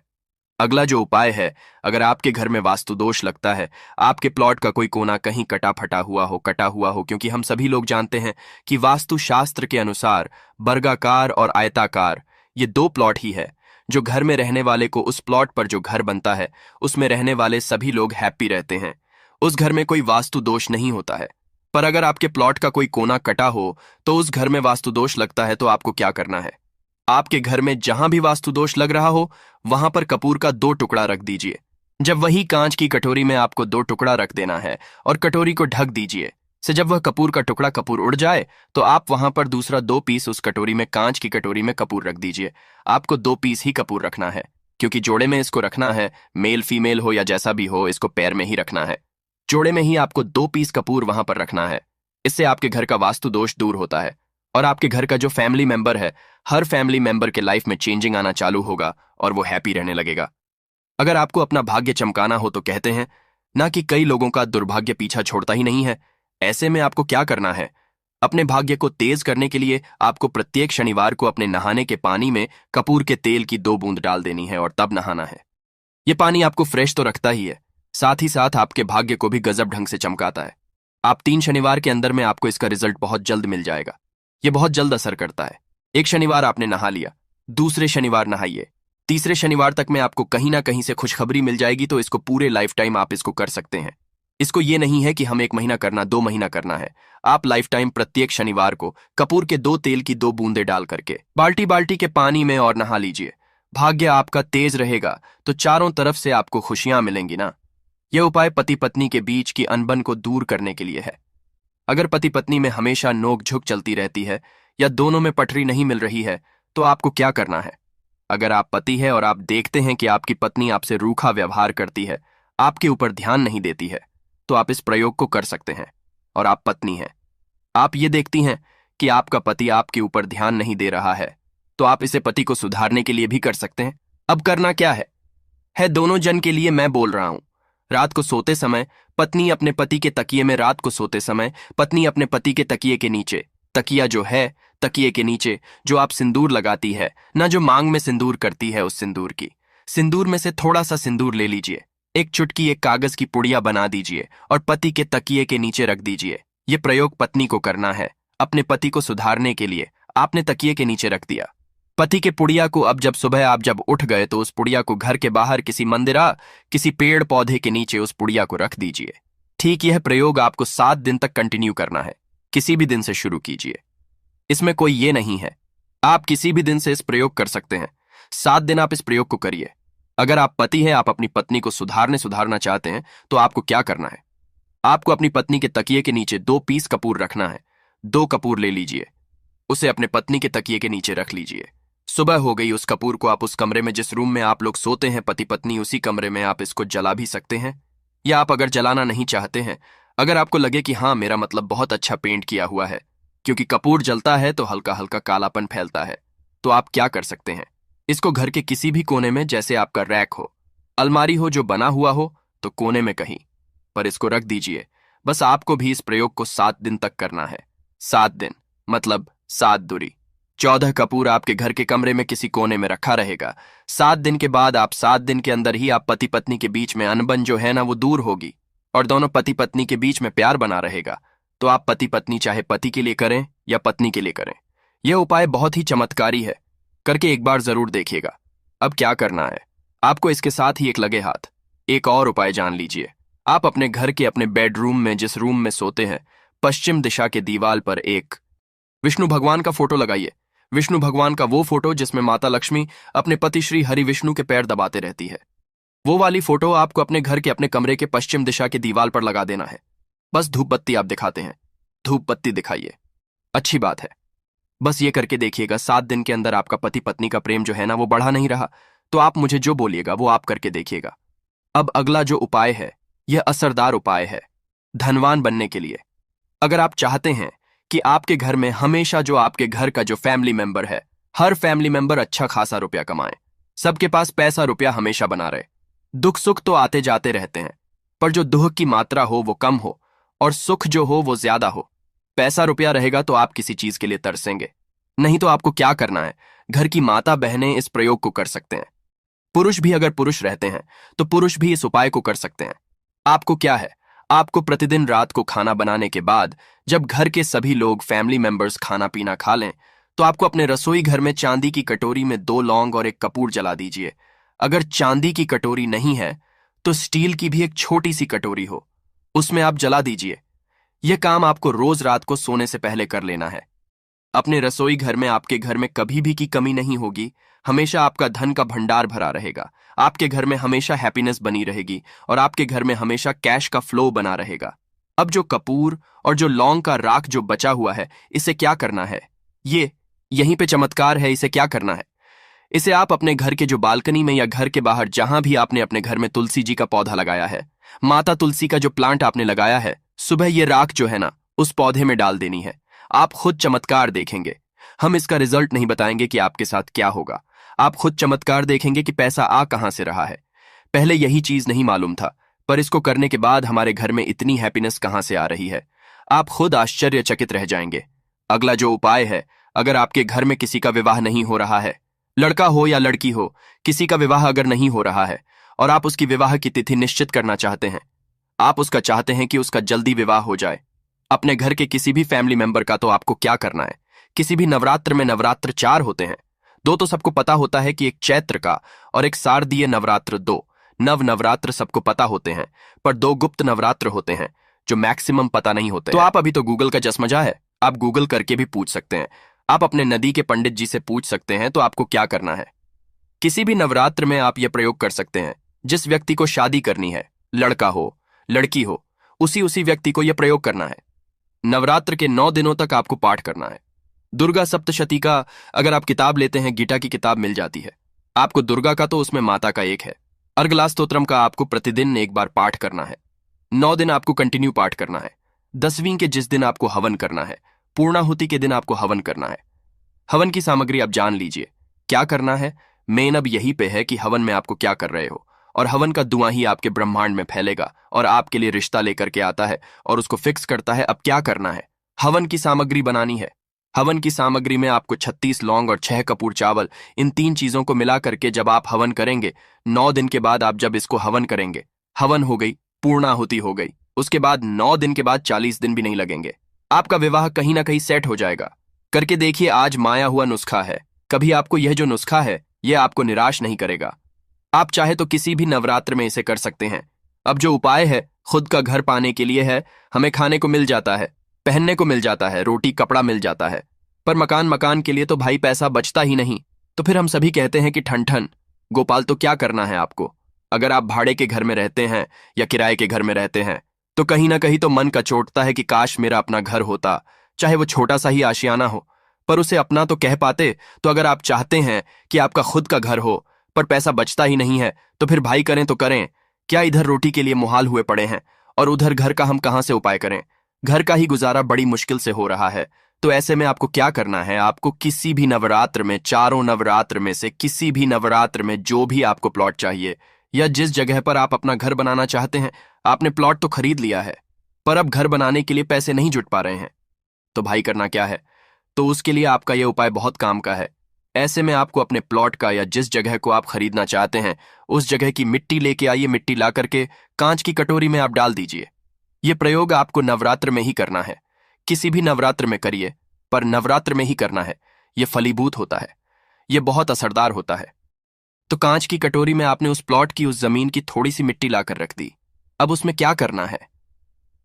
अगला जो उपाय है, अगर आपके घर में वास्तु दोष लगता है, आपके प्लॉट का कोई कोना कहीं कटा फटा हुआ हो, कटा हुआ हो, क्योंकि हम सभी लोग जानते हैं कि वास्तु शास्त्र के अनुसार वर्गाकार और आयताकार ये दो प्लॉट ही है। जो घर में रहने वाले को उस प्लॉट पर जो घर बनता है उसमें रहने वाले सभी लोग हैप्पी रहते हैं, उस घर में कोई वास्तु दोष नहीं होता है। पर अगर आपके प्लॉट का कोई कोना कटा हो तो उस घर में वास्तु दोष लगता है, तो आपको क्या करना है? आपके घर में जहां भी वास्तु दोष लग रहा हो वहां पर कपूर का 2 टुकड़ा रख दीजिए। जब वही कांच की कटोरी में आपको 2 टुकड़ा रख देना है और कटोरी को ढक दीजिए। से जब वह कपूर का टुकड़ा कपूर उड़ जाए तो आप वहां पर दूसरा 2 पीस उस कटोरी में, कांच की कटोरी में कपूर रख दीजिए। आपको 2 पीस ही कपूर रखना है, क्योंकि जोड़े में इसको रखना है, मेल फीमेल हो या जैसा भी हो, इसको पैर में ही रखना है। जोड़े में ही आपको 2 पीस कपूर वहां पर रखना है। इससे आपके घर का वास्तु दोष दूर होता है और आपके घर का जो फैमिली मेंबर है, हर फैमिली मेंबर के लाइफ में चेंजिंग आना चालू होगा और वो हैप्पी रहने लगेगा। अगर आपको अपना भाग्य चमकाना हो तो कहते हैं ना कि कई लोगों का दुर्भाग्य पीछा छोड़ता ही नहीं है। ऐसे में आपको क्या करना है? अपने भाग्य को तेज करने के लिए आपको प्रत्येक शनिवार को अपने नहाने के पानी में कपूर के तेल की 2 बूंद डाल देनी है और तब नहाना है। ये पानी आपको फ्रेश तो रखता ही है, साथ ही साथ आपके भाग्य को भी गजब ढंग से चमकाता है। आप 3 शनिवार के अंदर में आपको इसका रिजल्ट बहुत जल्द मिल जाएगा। ये बहुत जल्द असर करता है। एक शनिवार आपने नहा लिया, दूसरे शनिवार नहाइए, तीसरे शनिवार तक में आपको कहीं ना कहीं से खुशखबरी मिल जाएगी। तो इसको पूरे लाइफ टाइम आप इसको कर सकते हैं। इसको ये नहीं है कि हम 1 महीना करना, 2 महीना करना है। आप लाइफ टाइम प्रत्येक शनिवार को कपूर के 2 तेल की 2 बूंदे डाल करके बाल्टी बाल्टी के पानी में और नहा लीजिए। भाग्य आपका तेज रहेगा तो चारों तरफ से आपको खुशियां मिलेंगी ना। यह उपाय पति पत्नी के बीच की अनबन को दूर करने के लिए है। अगर पति पत्नी में हमेशा नोक झुक चलती रहती है या दोनों में पटरी नहीं मिल रही है तो आपको क्या करना है? अगर आप पति है और आप देखते हैं कि आपकी पत्नी आपसे रूखा व्यवहार करती है, आपके ऊपर ध्यान नहीं देती है, तो आप इस प्रयोग को कर सकते हैं। और आप पत्नी हैं, आप ये देखती हैं कि आपका पति आपके ऊपर ध्यान नहीं दे रहा है, तो आप इसे पति को सुधारने के लिए भी कर सकते हैं। अब करना क्या है दोनों जन के लिए मैं बोल रहा हूं। रात को सोते समय पत्नी अपने पति के तकिए में, रात को सोते समय पत्नी अपने पति के तकिए के नीचे, तकिया जो है तकिए के नीचे जो आप सिंदूर लगाती है ना, जो मांग में सिंदूर करती है, उस सिंदूर में से थोड़ा सा सिंदूर ले लीजिए, एक चुटकी एक कागज की पुड़िया बना दीजिए और पति के तकिए के नीचे रख दीजिए। ये प्रयोग पत्नी को करना है अपने पति को सुधारने के लिए। आपने तकिए के नीचे रख दिया पति के पुड़िया को। अब जब सुबह आप जब उठ गए तो उस पुड़िया को घर के बाहर किसी मंदिरा, किसी पेड़ पौधे के नीचे उस पुड़िया को रख दीजिए। ठीक यह प्रयोग आपको 7 दिन तक कंटिन्यू करना है। किसी भी दिन से शुरू कीजिए, इसमें कोई ये नहीं है, आप किसी भी दिन से इस प्रयोग कर सकते हैं। 7 दिन आप इस प्रयोग को करिए। अगर आप पति हैं, आप अपनी पत्नी को सुधारना चाहते हैं, तो आपको क्या करना है? आपको अपनी पत्नी के तकिए के नीचे 2 पीस कपूर रखना है। 2 कपूर ले लीजिए, उसे अपने पत्नी के तकिए के नीचे रख लीजिए। सुबह हो गई, उस कपूर को आप उस कमरे में, जिस रूम में आप लोग सोते हैं पति पत्नी, उसी कमरे में आप इसको जला भी सकते हैं। या आप अगर जलाना नहीं चाहते हैं, अगर आपको लगे कि हाँ मेरा मतलब बहुत अच्छा पेंट किया हुआ है, क्योंकि कपूर जलता है तो हल्का हल्का कालापन फैलता है, तो आप क्या कर सकते हैं? इसको घर के किसी भी कोने में, जैसे आपका रैक हो, अलमारी हो जो बना हुआ हो, तो कोने में कहीं पर इसको रख दीजिए। बस आपको भी इस प्रयोग को 7 दिन तक करना है। 7 दिन मतलब 7 दूरी 14 कपूर आपके घर के कमरे में किसी कोने में रखा रहेगा। 7 दिन के बाद, आप 7 दिन के अंदर ही आप पति पत्नी के बीच में अनबन जो है ना, वो दूर होगी और दोनों पति पत्नी के बीच में प्यार बना रहेगा। तो आप पति पत्नी चाहे पति के लिए करें या पत्नी के लिए करें, यह उपाय बहुत ही चमत्कारी है, करके एक बार जरूर देखिएगा। अब क्या करना है आपको? इसके साथ ही एक लगे हाथ एक और उपाय जान लीजिए। आप अपने घर के अपने बेडरूम में, जिस रूम में सोते हैं, पश्चिम दिशा के दीवार पर एक विष्णु भगवान का फोटो लगाइए। विष्णु भगवान का वो फोटो जिसमें माता लक्ष्मी अपने पति श्री हरि विष्णु के पैर दबाते रहती है, वो वाली फोटो आपको अपने घर के अपने कमरे के पश्चिम दिशा के दीवार पर लगा देना है। बस धूप बत्ती आप दिखाते हैं, धूप बत्ती दिखाइए, अच्छी बात है। बस ये करके देखिएगा, 7 दिन के अंदर आपका पति पत्नी का प्रेम जो है ना, वो बढ़ा नहीं रहा, तो आप मुझे जो बोलिएगा वो आप करके देखिएगा। अब अगला जो उपाय है, यह असरदार उपाय है धनवान बनने के लिए। अगर आप चाहते हैं कि आपके घर में हमेशा जो आपके घर का जो फैमिली मेंबर है, हर फैमिली मेंबर अच्छा खासा रुपया कमाए, सबके पास पैसा रुपया हमेशा बना रहे, दुख सुख तो आते जाते रहते हैं, पर जो दुख की मात्रा हो वो कम हो और सुख जो हो वो ज्यादा हो। पैसा रुपया रहेगा तो आप किसी चीज के लिए तरसेंगे, नहीं तो आपको क्या करना है, घर की माता बहनें इस प्रयोग को कर सकते हैं। पुरुष भी अगर पुरुष रहते हैं तो पुरुष भी इस उपाय को कर सकते हैं। आपको क्या है, आपको प्रतिदिन रात को खाना बनाने के बाद जब घर के सभी लोग फैमिली मेंबर्स खाना पीना खा लें तो आपको अपने रसोई घर में चांदी की कटोरी में 2 लौंग और एक कपूर जला दीजिए। अगर चांदी की कटोरी नहीं है तो स्टील की भी एक छोटी सी कटोरी हो, उसमें आप जला दीजिए। यह काम आपको रोज रात को सोने से पहले कर लेना है। अपने रसोई घर में आपके घर में कभी भी की कमी नहीं होगी। हमेशा आपका धन का भंडार भरा रहेगा। आपके घर में हमेशा हैप्पीनेस बनी रहेगी और आपके घर में हमेशा कैश का फ्लो बना रहेगा। अब जो कपूर और जो लौंग का राख जो बचा हुआ है, इसे क्या करना है, ये यहीं पे चमत्कार है। इसे क्या करना है, इसे आप अपने घर के जो बालकनी में या घर के बाहर जहां भी आपने अपने घर में तुलसी जी का पौधा लगाया है, माता तुलसी का जो प्लांट आपने लगाया है, सुबह ये राख जो है ना उस पौधे में डाल देनी है। आप खुद चमत्कार देखेंगे। हम इसका रिजल्ट नहीं बताएंगे कि आपके साथ क्या होगा, आप खुद चमत्कार देखेंगे कि पैसा आ कहां से रहा है। पहले यही चीज नहीं मालूम था, पर इसको करने के बाद हमारे घर में इतनी हैप्पीनेस कहां से आ रही है, आप खुद आश्चर्यचकित रह जाएंगे। अगला जो उपाय है, अगर आपके घर में किसी का विवाह नहीं हो रहा है, लड़का हो या लड़की हो, किसी का विवाह अगर नहीं हो रहा है और आप उसकी विवाह की तिथि निश्चित करना चाहते हैं, आप उसका चाहते हैं कि उसका जल्दी विवाह हो जाए, अपने घर के किसी भी फैमिली मेंबर का, तो आपको क्या करना है, किसी भी नवरात्र में नवरात्र 4 होते हैं। 2 तो सबको पता होता है कि एक चैत्र का और एक शारदीय नवरात्र, 2 नवरात्र सबको पता होते हैं, पर 2 गुप्त नवरात्र होते हैं जो मैक्सिमम पता नहीं होते। तो आप अभी तो गूगल का चश्मजा है, आप गूगल करके भी पूछ सकते हैं। आप अपने नदी के पंडित जी से पूछ सकते हैं। तो आपको क्या करना है, किसी भी नवरात्र में आप यह प्रयोग कर सकते हैं। जिस व्यक्ति को शादी करनी है, लड़का हो लड़की हो, उसी व्यक्ति को यह प्रयोग करना है। नवरात्र के 9 दिनों तक आपको पाठ करना है। दुर्गा सप्तशती का अगर आप किताब लेते हैं, गीता की किताब मिल जाती है आपको दुर्गा का, तो उसमें माता का एक है। अर्गला स्तोत्रम का आपको प्रतिदिन एक बार पाठ करना है। 9 दिन आपको कंटिन्यू पाठ करना है। 10वीं के जिस दिन आपको हवन करना है, पूर्णाहुति के दिन आपको हवन करना है। हवन की सामग्री आप जान लीजिए क्या करना है। मेन अब यही पे है कि हवन में आपको क्या कर रहे हो, और हवन का धुआं ही आपके ब्रह्मांड में फैलेगा और आपके लिए रिश्ता लेकर के आता है और उसको फिक्स करता है। अब क्या करना है, हवन की सामग्री बनानी है। हवन की सामग्री में आपको 36 लौंग और 6 कपूर चावल, इन 3 चीजों को मिला करके जब आप हवन करेंगे, 9 दिन के बाद आप जब इसको हवन करेंगे, हवन हो गई, पूर्णाहुति हो गई, उसके बाद 9 दिन के बाद 40 दिन भी नहीं लगेंगे, आपका विवाह कहीं ना कहीं सेट हो जाएगा। करके देखिए, आज माया हुआ नुस्खा है। कभी आपको यह जो नुस्खा है यह आपको निराश नहीं करेगा। आप चाहे तो किसी भी नवरात्र में इसे कर सकते हैं। अब जो उपाय है खुद का घर पाने के लिए है। हमें खाने को मिल जाता है, पहनने को मिल जाता है, रोटी कपड़ा मिल जाता है, पर मकान के लिए तो भाई पैसा बचता ही नहीं। तो फिर हम सभी कहते हैं कि ठन ठन गोपाल, तो क्या करना है आपको। अगर आप भाड़े के घर में रहते हैं या किराए के घर में रहते हैं तो कहीं ना कहीं तो मन कचोटता है कि काश मेरा अपना घर होता, चाहे वो छोटा सा ही आशियाना हो, पर उसे अपना तो कह पाते। तो अगर आप चाहते हैं कि आपका खुद का घर हो पर पैसा बचता ही नहीं है, तो फिर भाई करें तो करें क्या, इधर रोटी के लिए मुहाल हुए पड़े हैं और उधर घर का हम कहां से उपाय करें। घर का ही गुजारा बड़ी मुश्किल से हो रहा है। तो ऐसे में आपको क्या करना है, आपको किसी भी नवरात्र में, 4 नवरात्र में से किसी भी नवरात्र में जो भी आपको प्लॉट चाहिए या जिस जगह पर आप अपना घर बनाना चाहते हैं, आपने प्लॉट तो खरीद लिया है पर अब घर बनाने के लिए पैसे नहीं जुट पा रहे हैं, तो भाई करना क्या है। तो उसके लिए आपका यह उपाय बहुत काम का है। ऐसे में आपको अपने प्लॉट का या जिस जगह को आप खरीदना चाहते हैं उस जगह की मिट्टी लेके आइए। मिट्टी ला करके कांच की कटोरी में आप डाल दीजिए। यह प्रयोग आपको नवरात्र में ही करना है। किसी भी नवरात्र में करिए, पर नवरात्र में ही करना है। यह फलीभूत होता है, यह बहुत असरदार होता है। तो कांच की कटोरी में आपने उस प्लॉट की, उस जमीन की थोड़ी सी मिट्टी लाकर रख दी। अब उसमें क्या करना है,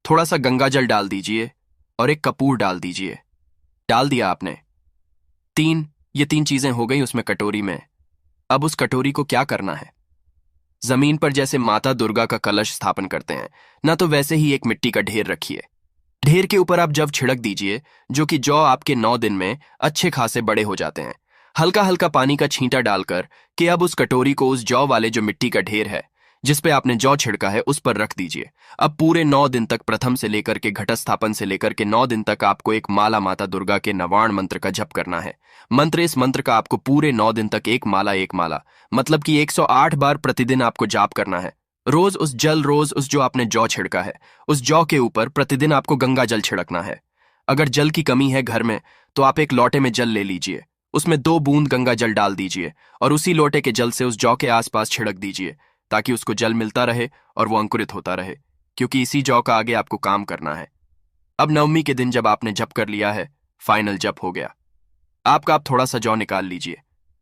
थोड़ा सा गंगा जल डाल दीजिए और एक कपूर डाल दीजिए। डाल दिया आपने, ये 3 चीजें हो गई उसमें कटोरी में। अब उस कटोरी को क्या करना है, जमीन पर जैसे माता दुर्गा का कलश स्थापन करते हैं ना, तो वैसे ही एक मिट्टी का ढेर रखिए। ढेर के ऊपर आप जव छिड़क दीजिए, जो कि जौ आपके 9 दिन में अच्छे खासे बड़े हो जाते हैं। हल्का हल्का पानी का छींटा डालकर कि अब उस कटोरी को उस जौ वाले जो मिट्टी का ढेर है जिस पे आपने जौ छिड़का है उस पर रख दीजिए। अब पूरे 9 दिन तक, प्रथम से लेकर के घटस्थापन से लेकर के 9 दिन तक आपको एक माला माता दुर्गा के नवाण मंत्र का जप करना है। इस मंत्र का आपको पूरे 9 दिन तक एक माला मतलब कि 108 बार प्रतिदिन आपको जाप करना है। रोज उस जो आपने जौ छिड़का है उस जौ के ऊपर प्रतिदिन आपको गंगा जल छिड़कना है। अगर जल की कमी है घर में तो आप एक लोटे में जल ले लीजिए, उसमें 2 बूंद गंगा जल डाल दीजिए और उसी लोटे के जल से उस जौ के आसपास छिड़क दीजिए ताकि उसको जल मिलता रहे और वो अंकुरित होता रहे, क्योंकि इसी जौ का आगे आपको काम करना है। अब नवमी के दिन जब आपने जप कर लिया है, फाइनल जप हो गया आपका, आप थोड़ा सा जौ निकाल लीजिए।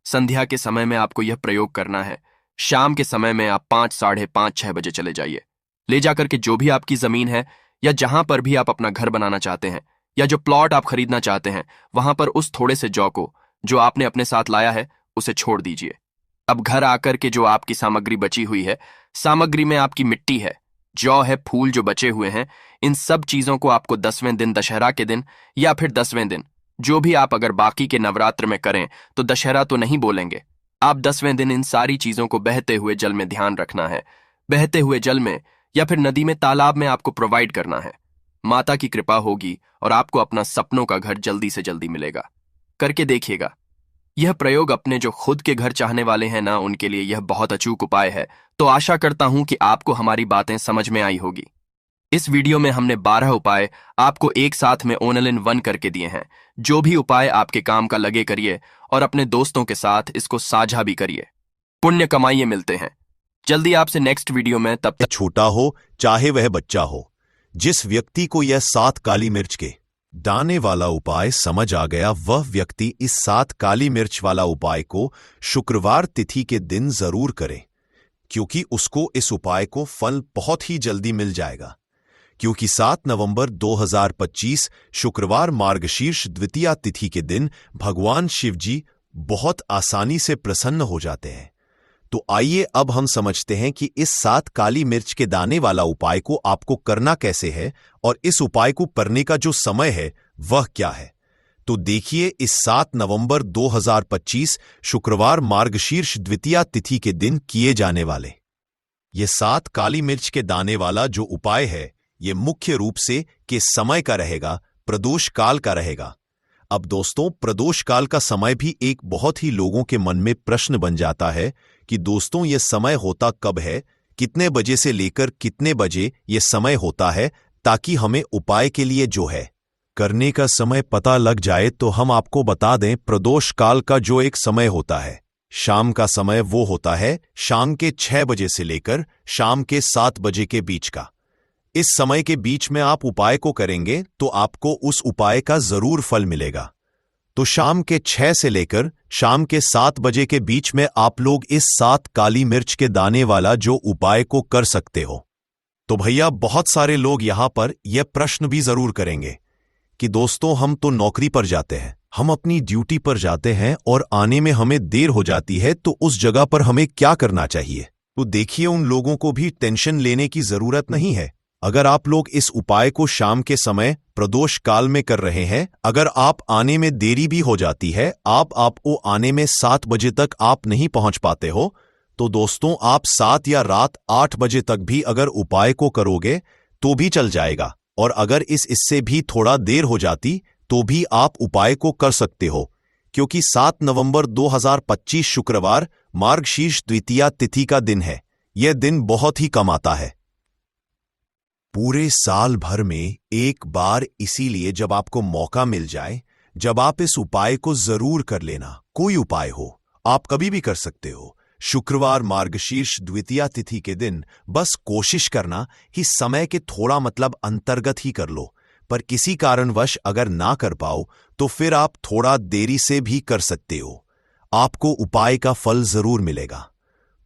संध्या के समय में आपको यह प्रयोग करना है। शाम के समय में आप 5, साढ़े 5, 6 बजे चले जाइए। ले जाकर के जो भी आपकी जमीन है या जहां पर भी आप अपना घर बनाना चाहते हैं या जो प्लॉट आप खरीदना चाहते हैं, वहां पर उस थोड़े से जौ को जो आपने अपने साथ लाया है उसे छोड़ दीजिए। अब घर आकर के जो आपकी सामग्री बची हुई है, सामग्री में आपकी मिट्टी है, जौ है, फूल जो बचे हुए हैं, इन सब चीजों को आपको 10वें दिन, दशहरा के दिन या फिर 10वें दिन, जो भी आप अगर बाकी के नवरात्र में करें तो दशहरा तो नहीं बोलेंगे, आप 10वें दिन इन सारी चीजों को बहते हुए जल में ध्यान रखना है। बहते हुए जल में या फिर नदी में, तालाब में आपको प्रोवाइड करना है। माता की कृपा होगी और आपको अपना सपनों का घर जल्दी से जल्दी मिलेगा। करके देखिएगा। यह प्रयोग अपने जो खुद के घर चाहने वाले हैं ना, उनके लिए यह बहुत अचूक उपाय है। तो आशा करता हूं कि आपको हमारी बातें समझ में आई होगी। इस वीडियो में हमने 12 उपाय आपको एक साथ में ऑल इन वन करके दिए हैं। जो भी उपाय आपके काम का लगे करिए और अपने दोस्तों के साथ इसको साझा भी करिए। पुण्य कमाइए। मिलते हैं जल्दी आपसे नेक्स्ट वीडियो में। तब तक छोटा हो चाहे वह बच्चा हो, जिस व्यक्ति को यह 7 काली मिर्च के दाने वाला उपाय समझ आ गया, वह व्यक्ति इस 7 काली मिर्च वाला उपाय को शुक्रवार तिथि के दिन जरूर करे, क्योंकि उसको इस उपाय को फल बहुत ही जल्दी मिल जाएगा। क्योंकि 7 नवंबर 2025 शुक्रवार मार्गशीर्ष द्वितीया तिथि के दिन भगवान शिव जी बहुत आसानी से प्रसन्न हो जाते हैं। तो आइए अब हम समझते हैं कि इस 7 काली मिर्च के दाने वाला उपाय को आपको करना कैसे है और इस उपाय को करने का जो समय है वह क्या है। तो देखिए, इस 7 नवंबर 2025 शुक्रवार मार्गशीर्ष द्वितीया तिथि के दिन किए जाने वाले ये 7 काली मिर्च के दाने वाला जो उपाय है, ये मुख्य रूप से के समय का रहेगा, प्रदोष काल का रहेगा। अब दोस्तों, प्रदोष काल का समय भी एक बहुत ही लोगों के मन में प्रश्न बन जाता है कि दोस्तों ये समय होता कब है, कितने बजे से लेकर कितने बजे ये समय होता है, ताकि हमें उपाय के लिए जो है करने का समय पता लग जाए। तो हम आपको बता दें, प्रदोष काल का जो एक समय होता है, शाम का समय, वो होता है शाम के 6 बजे से लेकर शाम के 7 बजे के बीच का। इस समय के बीच में आप उपाय को करेंगे तो आपको उस उपाय का जरूर फल मिलेगा। तो शाम के 6 से लेकर शाम के 7 बजे के बीच में आप लोग इस 7 काली मिर्च के दाने वाला जो उपाय को कर सकते हो। तो भैया, बहुत सारे लोग यहां पर यह प्रश्न भी जरूर करेंगे कि दोस्तों हम तो नौकरी पर जाते हैं, हम अपनी ड्यूटी पर जाते हैं और आने में हमें देर हो जाती है, तो उस जगह पर हमें क्या करना चाहिए। तो देखिए, उन लोगों को भी टेंशन लेने की जरूरत नहीं है। अगर आप लोग इस उपाय को शाम के समय प्रदोष काल में कर रहे हैं, अगर आप आने में देरी भी हो जाती है, आपको आने में 7 बजे तक आप नहीं पहुंच पाते हो, तो दोस्तों आप 7 या रात 8 बजे तक भी अगर उपाय को करोगे तो भी चल जाएगा। और अगर इससे भी थोड़ा देर हो जाती तो भी आप उपाय को कर सकते हो, क्योंकि 7 नवंबर 2025 शुक्रवार मार्गशीर्ष द्वितीया तिथि का दिन है। यह दिन बहुत ही कम आता है पूरे साल भर में एक बार, इसीलिए जब आपको मौका मिल जाए, जब आप इस उपाय को जरूर कर लेना। कोई उपाय हो, आप कभी भी कर सकते हो। शुक्रवार मार्गशीर्ष द्वितीया तिथि के दिन बस कोशिश करना कि समय के थोड़ा अंतर्गत ही कर लो, पर किसी कारणवश अगर ना कर पाओ तो फिर आप थोड़ा देरी से भी कर सकते हो। आपको उपाय का फल जरूर मिलेगा।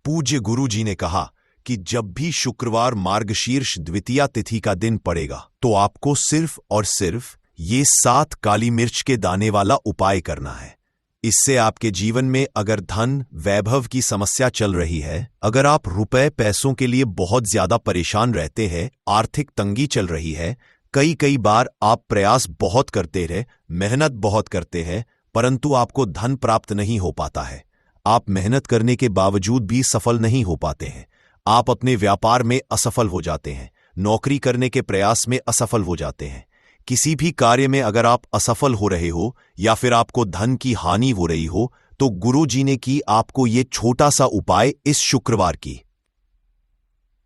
पूज्य गुरु जी ने कहा कि जब भी शुक्रवार मार्गशीर्ष द्वितीया तिथि का दिन पड़ेगा तो आपको सिर्फ और सिर्फ ये 7 काली मिर्च के दाने वाला उपाय करना है। इससे आपके जीवन में अगर धन वैभव की समस्या चल रही है, अगर आप रुपए पैसों के लिए बहुत ज्यादा परेशान रहते हैं, आर्थिक तंगी चल रही है, कई बार आप प्रयास बहुत करते रहे, मेहनत बहुत करते हैं, परंतु आपको धन प्राप्त नहीं हो पाता है, आप मेहनत करने के बावजूद भी सफल नहीं हो पाते हैं, आप अपने व्यापार में असफल हो जाते हैं, नौकरी करने के प्रयास में असफल हो जाते हैं, किसी भी कार्य में अगर आप असफल हो रहे हो या फिर आपको धन की हानि हो रही हो, तो गुरु जी ने की आपको ये छोटा सा उपाय इस शुक्रवार की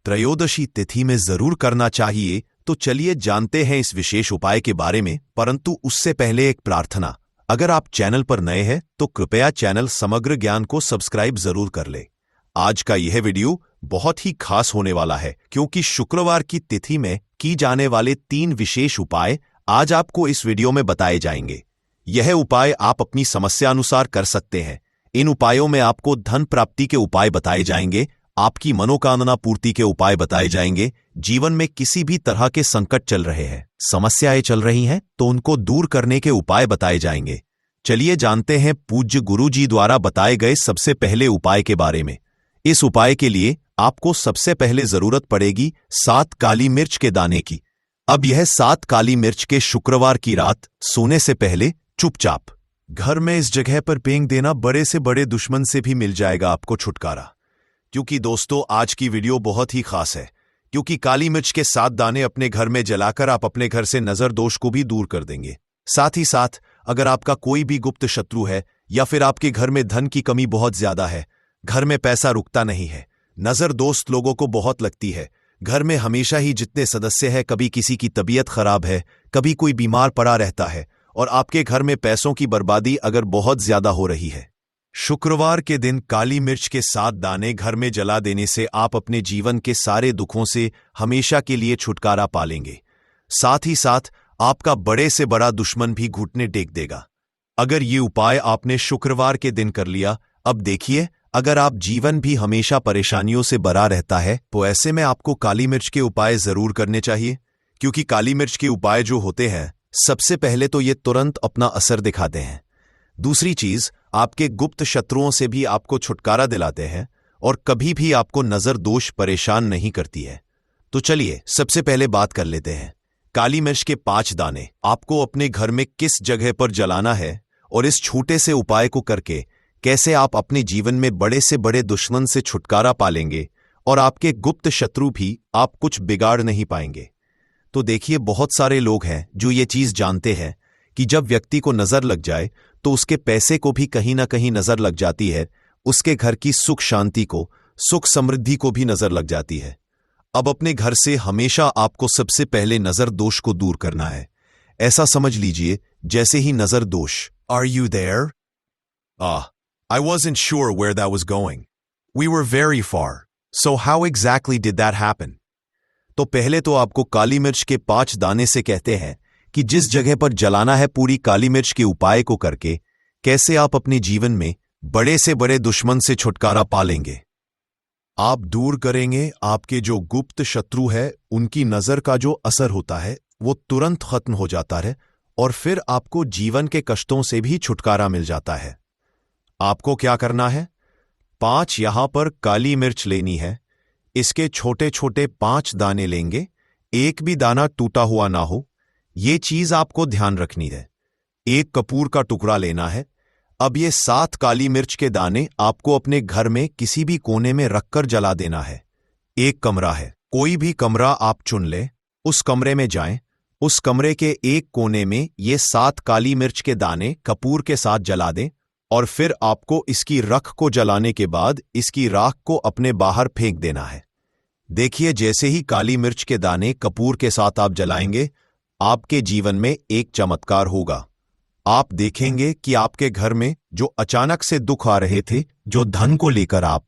त्रयोदशी तिथि में जरूर करना चाहिए। तो चलिए जानते हैं इस विशेष उपाय के बारे में, परंतु उससे पहले एक प्रार्थना। अगर आप चैनल पर नए हैं तो कृपया चैनल समग्र ज्ञान को सब्सक्राइब जरूर कर ले। आज का यह वीडियो बहुत ही खास होने वाला है, क्योंकि शुक्रवार की तिथि में की जाने वाले 3 विशेष उपाय आज आपको इस वीडियो में बताए जाएंगे। यह उपाय आप अपनी समस्या अनुसार कर सकते हैं। इन उपायों में आपको धन प्राप्ति के उपाय बताए जाएंगे, आपकी मनोकामना पूर्ति के उपाय बताए जाएंगे। जीवन में किसी भी तरह के संकट चल रहे हैं, समस्याएं चल रही हैं, तो उनको दूर करने के उपाय बताए जाएंगे। चलिए जानते हैं पूज्य गुरु जी द्वारा बताए गए सबसे पहले उपाय के बारे में। इस उपाय के लिए आपको सबसे पहले जरूरत पड़ेगी 7 काली मिर्च के दाने की। अब यह 7 काली मिर्च के शुक्रवार की रात सोने से पहले चुपचाप घर में इस जगह पर फेंक देना। बड़े से बड़े दुश्मन से भी मिल जाएगा आपको छुटकारा। क्योंकि दोस्तों आज की वीडियो बहुत ही खास है, क्योंकि काली मिर्च के 7 दाने अपने घर में जलाकर आप अपने घर से नजर दोष को भी दूर कर देंगे। साथ ही साथ अगर आपका कोई भी गुप्त शत्रु है या फिर आपके घर में धन की कमी बहुत ज्यादा है, घर में पैसा रुकता नहीं है, नजर दोस्त लोगों को बहुत लगती है, घर में हमेशा ही जितने सदस्य हैं कभी किसी की तबीयत खराब है, कभी कोई बीमार पड़ा रहता है, और आपके घर में पैसों की बर्बादी अगर बहुत ज्यादा हो रही है, शुक्रवार के दिन काली मिर्च के 7 दाने घर में जला देने से आप अपने जीवन के सारे दुखों से हमेशा के लिए छुटकारा पालेंगे। साथ ही साथ आपका बड़े से बड़ा दुश्मन भी घुटने टेक देगा। अगर ये उपाय आपने शुक्रवार के दिन कर लिया, अब देखिए अगर आप जीवन भी हमेशा परेशानियों से भरा रहता है, तो ऐसे में आपको काली मिर्च के उपाय जरूर करने चाहिए। क्योंकि काली मिर्च के उपाय जो होते हैं, सबसे पहले तो ये तुरंत अपना असर दिखाते हैं। दूसरी चीज, आपके गुप्त शत्रुओं से भी आपको छुटकारा दिलाते हैं और कभी भी आपको नजर दोष परेशान नहीं करती है। तो चलिए सबसे पहले बात कर लेते हैं। काली मिर्च के 5 दाने आपको अपने घर में किस जगह पर जलाना है, और इस छोटे से उपाय को करके कैसे आप अपने जीवन में बड़े से बड़े दुश्मन से छुटकारा पालेंगे और आपके गुप्त शत्रु भी आप कुछ बिगाड़ नहीं पाएंगे। तो देखिए बहुत सारे लोग हैं जो ये चीज जानते हैं कि जब व्यक्ति को नजर लग जाए तो उसके पैसे को भी कहीं ना कहीं नजर लग जाती है, उसके घर की सुख शांति को, सुख समृद्धि को भी नजर लग जाती है। अब अपने घर से हमेशा आपको सबसे पहले नजर दोष को दूर करना है। ऐसा समझ लीजिए जैसे ही नजर दोष, are you there? I wasn't sure where that was going. We were very far. So how exactly did that happen? तो पहले तो आपको काली मिर्च के 5 दाने से कहते हैं कि जिस जगह पर जलाना है, पूरी काली मिर्च के उपाय को करके कैसे आप अपने जीवन में बड़े से बड़े दुश्मन से छुटकारा पालेंगे। आप दूर करेंगे आपके जो गुप्त शत्रु है, उनकी नजर का जो असर होता है वो तुरंत खत्म हो जाता है, और फिर आपको जीवन के कष्टों से भी छुटकारा मिल जाता है। आपको क्या करना है? 5 यहां पर काली मिर्च लेनी है। इसके छोटे छोटे 5 दाने लेंगे, एक भी दाना टूटा हुआ ना हो, ये चीज आपको ध्यान रखनी है। एक कपूर का टुकड़ा लेना है। अब ये 7 काली मिर्च के दाने आपको अपने घर में किसी भी कोने में रखकर जला देना है। एक कमरा है, कोई भी कमरा आप चुन ले, उस कमरे में जाएं, उस कमरे के एक कोने में ये 7 काली मिर्च के दाने कपूर के साथ जला दें, और फिर आपको इसकी रख को जलाने के बाद इसकी राख को अपने बाहर फेंक देना है। देखिए जैसे ही काली मिर्च के दाने कपूर के साथ आप जलाएंगे, आपके जीवन में एक चमत्कार होगा। आप देखेंगे कि आपके घर में जो अचानक से दुख आ रहे थे, जो धन को लेकर आप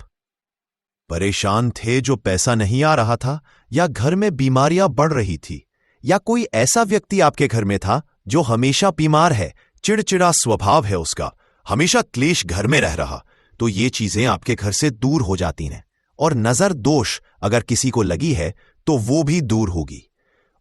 परेशान थे, जो पैसा नहीं आ रहा था, या घर में बीमारियां बढ़ रही थी, या कोई ऐसा व्यक्ति आपके घर में था जो हमेशा बीमार है, चिड़चिड़ा स्वभाव है उसका, हमेशा क्लेश घर में रह रहा, तो ये चीजें आपके घर से दूर हो जाती हैं। और नजर दोष अगर किसी को लगी है तो वो भी दूर होगी।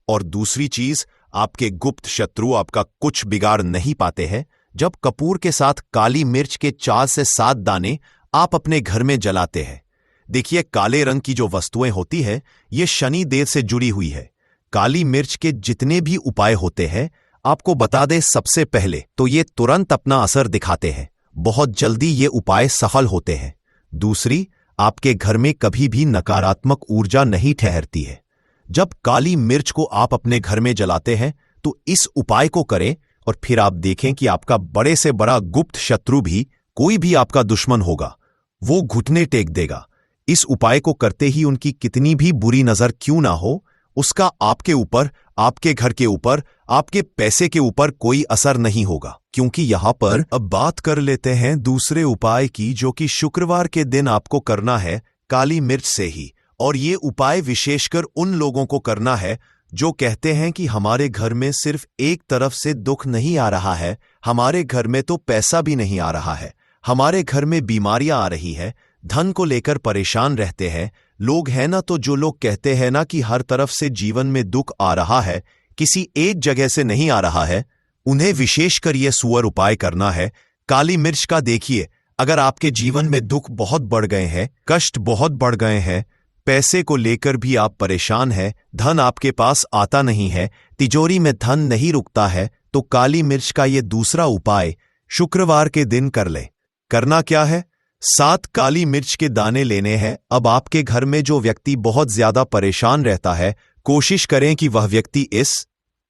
और दूसरी चीज, आपके गुप्त शत्रु आपका कुछ बिगाड़ नहीं पाते हैं जब कपूर के साथ काली मिर्च के 4 से 7 दाने आप अपने घर में जलाते हैं। देखिए काले रंग की जो वस्तुएं होती है, ये शनि देव से जुड़ी हुई है। काली मिर्च के जितने भी उपाय होते हैं, आपको बता दे सबसे पहले तो ये तुरंत अपना असर दिखाते हैं, बहुत जल्दी ये उपाय सफल होते हैं। दूसरी, आपके घर में कभी भी नकारात्मक ऊर्जा नहीं ठहरती है। जब काली मिर्च को आप अपने घर में जलाते हैं तो इस उपाय को करें, और फिर आप देखें कि आपका बड़े से बड़ा गुप्त शत्रु भी, कोई भी आपका दुश्मन होगा, वो घुटने टेक देगा। इस उपाय को करते ही उनकी कितनी भी बुरी नजर क्यों ना हो, उसका आपके ऊपर, आपके घर के ऊपर, आपके पैसे के ऊपर कोई असर नहीं होगा। क्योंकि यहां पर अब बात कर लेते हैं दूसरे उपाय की, जो कि शुक्रवार के दिन आपको करना है काली मिर्च से ही। और ये उपाय विशेषकर उन लोगों को करना है जो कहते हैं कि हमारे घर में सिर्फ एक तरफ से दुख नहीं आ रहा है, हमारे घर में तो पैसा भी नहीं आ रहा है, हमारे घर में बीमारियां आ रही है, धन को लेकर परेशान रहते हैं लोग, है ना। तो जो लोग कहते हैं ना कि हर तरफ से जीवन में दुख आ रहा है, किसी एक जगह से नहीं आ रहा है, उन्हें विशेषकर यह सुअर उपाय करना है काली मिर्च का। देखिए, अगर आपके जीवन में दुख बहुत बढ़ गए हैं, कष्ट बहुत बढ़ गए हैं, पैसे को लेकर भी आप परेशान हैं, धन आपके पास आता नहीं है, तिजोरी में धन नहीं रुकता है, तो काली मिर्च का ये दूसरा उपाय शुक्रवार के दिन कर ले। करना क्या है? 7 काली मिर्च के दाने लेने हैं। अब आपके घर में जो व्यक्ति बहुत ज्यादा परेशान रहता है, कोशिश करें कि वह व्यक्ति इस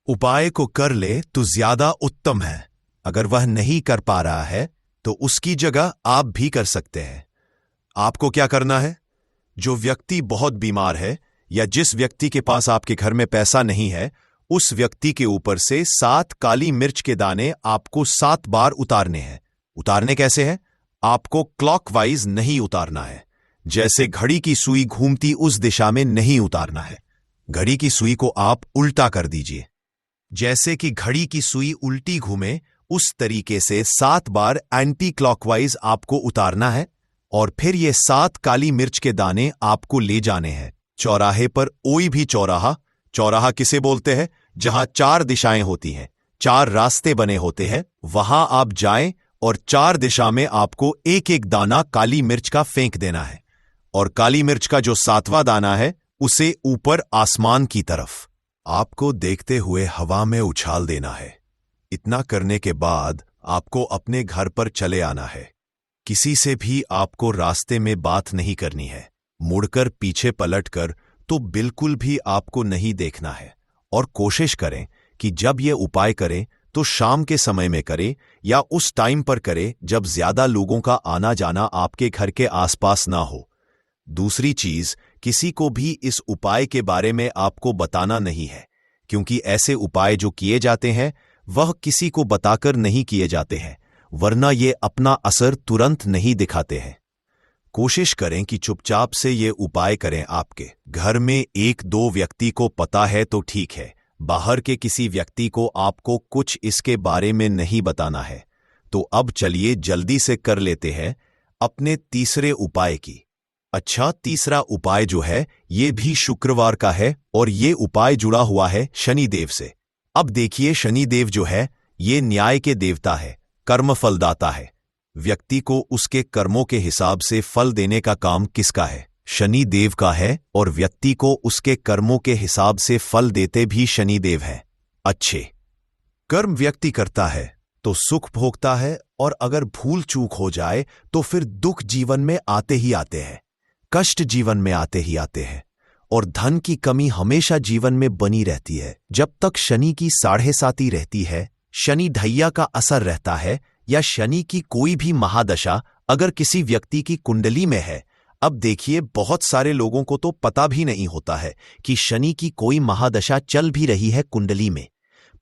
उपाय को कर ले तो ज्यादा उत्तम है। अगर वह नहीं कर पा रहा है तो उसकी जगह आप भी कर सकते हैं। आपको क्या करना है? जो व्यक्ति बहुत बीमार है या जिस व्यक्ति के पास आपके घर में पैसा नहीं है, उस व्यक्ति के ऊपर से 7 काली मिर्च के दाने आपको 7 बार उतारने हैं। उतारने कैसे हैं? आपको क्लॉकवाइज नहीं उतारना है, जैसे घड़ी की सुई घूमती उस दिशा में नहीं उतारना है। घड़ी की सुई को आप उल्टा कर दीजिए, जैसे कि घड़ी की सुई उल्टी घूमे उस तरीके से 7 बार एंटी क्लॉकवाइज आपको उतारना है। और फिर ये 7 काली मिर्च के दाने आपको ले जाने हैं चौराहे पर। कोई भी चौराहा, चौराहा किसे बोलते हैं? जहां 4 दिशाएं होती हैं, 4 रास्ते बने होते हैं, वहां आप जाएं और 4 दिशा में आपको एक एक दाना काली मिर्च का फेंक देना है। और काली मिर्च का जो 7वां दाना है उसे ऊपर आसमान की तरफ आपको देखते हुए हवा में उछाल देना है। इतना करने के बाद आपको अपने घर पर चले आना है। किसी से भी आपको रास्ते में बात नहीं करनी है, मुड़कर पीछे पलटकर तो बिल्कुल भी आपको नहीं देखना है। और कोशिश करें कि जब ये उपाय करें तो शाम के समय में करें या उस टाइम पर करें जब ज्यादा लोगों का आना जाना आपके घर के आसपास ना हो। दूसरी चीज, किसी को भी इस उपाय के बारे में आपको बताना नहीं है, क्योंकि ऐसे उपाय जो किए जाते हैं वह किसी को बताकर नहीं किए जाते हैं, वरना ये अपना असर तुरंत नहीं दिखाते हैं। कोशिश करें कि चुपचाप से ये उपाय करें। आपके घर में 1-2 व्यक्ति को पता है तो ठीक है, बाहर के किसी व्यक्ति को आपको कुछ इसके बारे में नहीं बताना है। तो अब चलिए जल्दी से कर लेते हैं अपने तीसरे उपाय की। अच्छा, तीसरा उपाय जो है ये भी शुक्रवार का है और ये उपाय जुड़ा हुआ है शनिदेव से। अब देखिए, शनिदेव जो है ये न्याय के देवता है, कर्मफलदाता है। व्यक्ति को उसके कर्मों के हिसाब से फल देने का काम किसका है? शनिदेव का है। और व्यक्ति को उसके कर्मों के हिसाब से फल देते भी शनिदेव हैं। अच्छे कर्म व्यक्ति करता है तो सुख भोगता है, और अगर भूल चूक हो जाए तो फिर दुख जीवन में आते ही आते हैं, कष्ट जीवन में आते ही आते हैं, और धन की कमी हमेशा जीवन में बनी रहती है। जब तक शनि की 7.5 रहती है, शनि ढैया का असर रहता है, या शनि की कोई भी महादशा अगर किसी व्यक्ति की कुंडली में है। अब देखिए, बहुत सारे लोगों को तो पता भी नहीं होता है कि शनि की कोई महादशा चल भी रही है कुंडली में,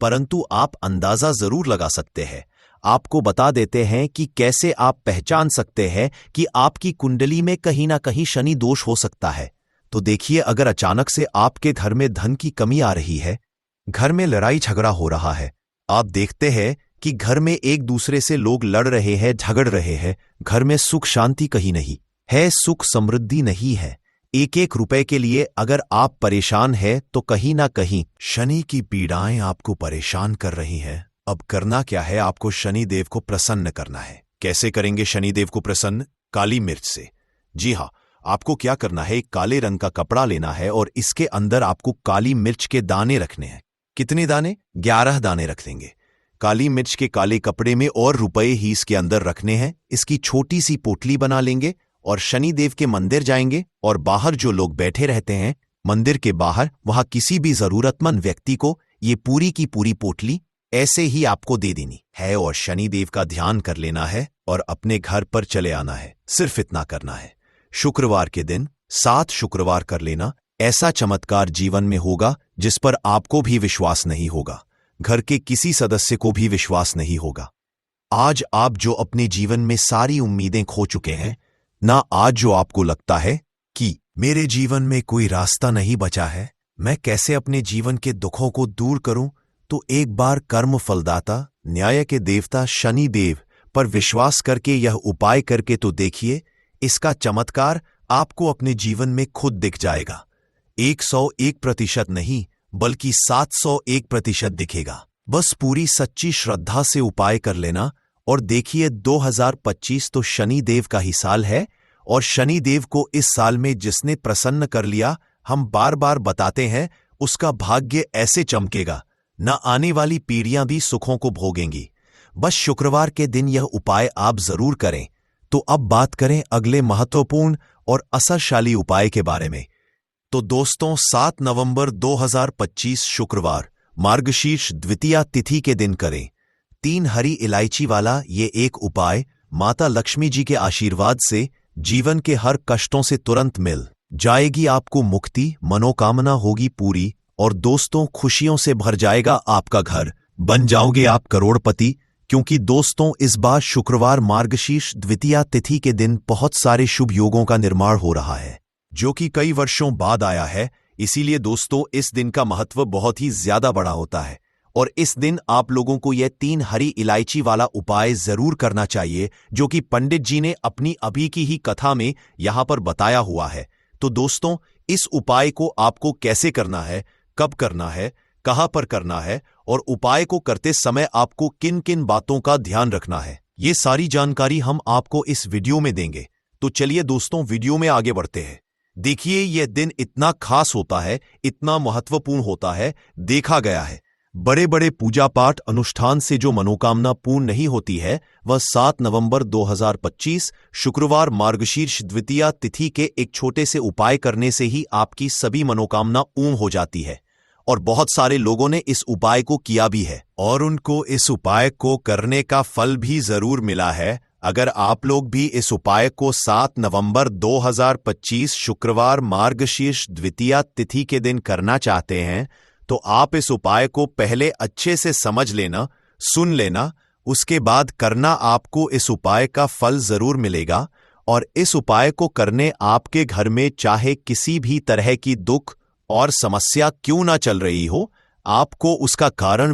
परंतु आप अंदाजा जरूर लगा सकते हैं। आपको बता देते हैं कि कैसे आप पहचान सकते हैं कि आपकी कुंडली में कहीं ना कहीं शनि दोष हो सकता है। तो देखिए, अगर अचानक से आपके घर में धन की कमी आ रही है, घर में लड़ाई झगड़ा हो रहा है, आप देखते हैं कि घर में एक दूसरे से लोग लड़ रहे हैं, झगड़ रहे हैं, घर में सुख शांति कहीं नहीं है, सुख समृद्धि नहीं है, 1-1 रुपए के लिए अगर आप परेशान हैं तो कहीं ना कहीं शनि की पीड़ाएं आपको परेशान कर रही हैं। अब करना क्या है? आपको शनिदेव को प्रसन्न करना है। कैसे करेंगे शनिदेव को प्रसन्न? काली मिर्च से। जी हाँ, आपको क्या करना है, एक काले रंग का कपड़ा लेना है और इसके अंदर आपको काली मिर्च के दाने रखने हैं। कितने दाने? 11 दाने रख देंगे। काली मिर्च के काले कपड़े में और रुपए ही इसके अंदर रखने हैं। इसकी छोटी सी पोटली बना लेंगे और शनिदेव के मंदिर जाएंगे, और बाहर जो लोग बैठे रहते हैं मंदिर के बाहर, वहां किसी भी जरूरतमंद व्यक्ति को ये पूरी की पूरी पोटली ऐसे ही आपको दे देनी है, और शनिदेव का ध्यान कर लेना है और अपने घर पर चले आना है। सिर्फ इतना करना है। शुक्रवार के दिन 7 शुक्रवार कर लेना, ऐसा चमत्कार जीवन में होगा जिस पर आपको भी विश्वास नहीं होगा, घर के किसी सदस्य को भी विश्वास नहीं होगा। आज आप जो अपने जीवन में सारी उम्मीदें खो चुके हैं ना, आज जो आपको लगता है कि मेरे जीवन में कोई रास्ता नहीं बचा है, मैं कैसे अपने जीवन के दुखों को दूर करूं, तो एक बार कर्म फलदाता न्याय के देवता शनि देव पर विश्वास करके यह उपाय करके तो देखिए, इसका चमत्कार आपको अपने जीवन में खुद दिख जाएगा। 101% नहीं बल्कि 701% दिखेगा। बस पूरी सच्ची श्रद्धा से उपाय कर लेना और देखिए 2025 तो शनि देव का ही साल है, और शनि देव को इस साल में जिसने प्रसन्न कर लिया, हम बार बार बताते हैं, उसका भाग्य ऐसे चमकेगा, न आने वाली पीढ़ियां भी सुखों को भोगेंगी। बस शुक्रवार के दिन यह उपाय आप जरूर करें। तो अब बात करें अगले महत्वपूर्ण और असरशाली उपाय के बारे में। तो दोस्तों, 7 नवंबर 2025 शुक्रवार मार्गशीर्ष द्वितीया तिथि के दिन करें 3 हरी इलायची वाला ये एक उपाय। माता लक्ष्मी जी के आशीर्वाद से जीवन के हर कष्टों से तुरंत मिल जाएगी आपको मुक्ति, मनोकामना होगी पूरी, और दोस्तों खुशियों से भर जाएगा आपका घर, बन जाओगे आप करोड़पति। क्योंकि दोस्तों इस बार शुक्रवार मार्गशीर्ष द्वितीया तिथि के दिन बहुत सारे शुभ योगों का निर्माण हो रहा है, जो कि कई वर्षों बाद आया है। इसीलिए दोस्तों इस दिन का महत्व बहुत ही ज्यादा बड़ा होता है, और इस दिन आप लोगों को यह 3 हरी इलायची वाला उपाय जरूर करना चाहिए, जो कि पंडित जी ने अपनी अभी की ही कथा में यहां पर बताया हुआ है। तो दोस्तों इस उपाय को आपको कैसे करना है, कब करना है, कहां पर करना है, और उपाय को करते समय आपको किन किन बातों का ध्यान रखना है, ये सारी जानकारी हम आपको इस वीडियो में देंगे। तो चलिए दोस्तों वीडियो में आगे बढ़ते हैं। देखिए यह दिन इतना खास होता है, इतना महत्वपूर्ण होता है, देखा गया है बड़े बड़े पूजा पाठ अनुष्ठान से जो मनोकामना पूर्ण नहीं होती है, वह 7 नवंबर 2025 शुक्रवार मार्गशीर्ष द्वितीया तिथि के एक छोटे से उपाय करने से ही आपकी सभी मनोकामना पूर्ण हो जाती है। और बहुत सारे लोगों ने इस उपाय को किया भी है, और उनको इस उपाय को करने का फल भी जरूर मिला है। अगर आप लोग भी इस उपाय को 7 नवंबर 2025 शुक्रवार मार्गशीर्ष द्वितीया तिथि के दिन करना चाहते हैं, तो आप इस उपाय को पहले अच्छे से समझ लेना, सुन लेना, उसके बाद करना। आपको इस उपाय का फल जरूर मिलेगा, और इस उपाय को करने आपके घर में चाहे किसी भी तरह की दुख और समस्या क्यों ना चल रही हो, आपको उसका कारण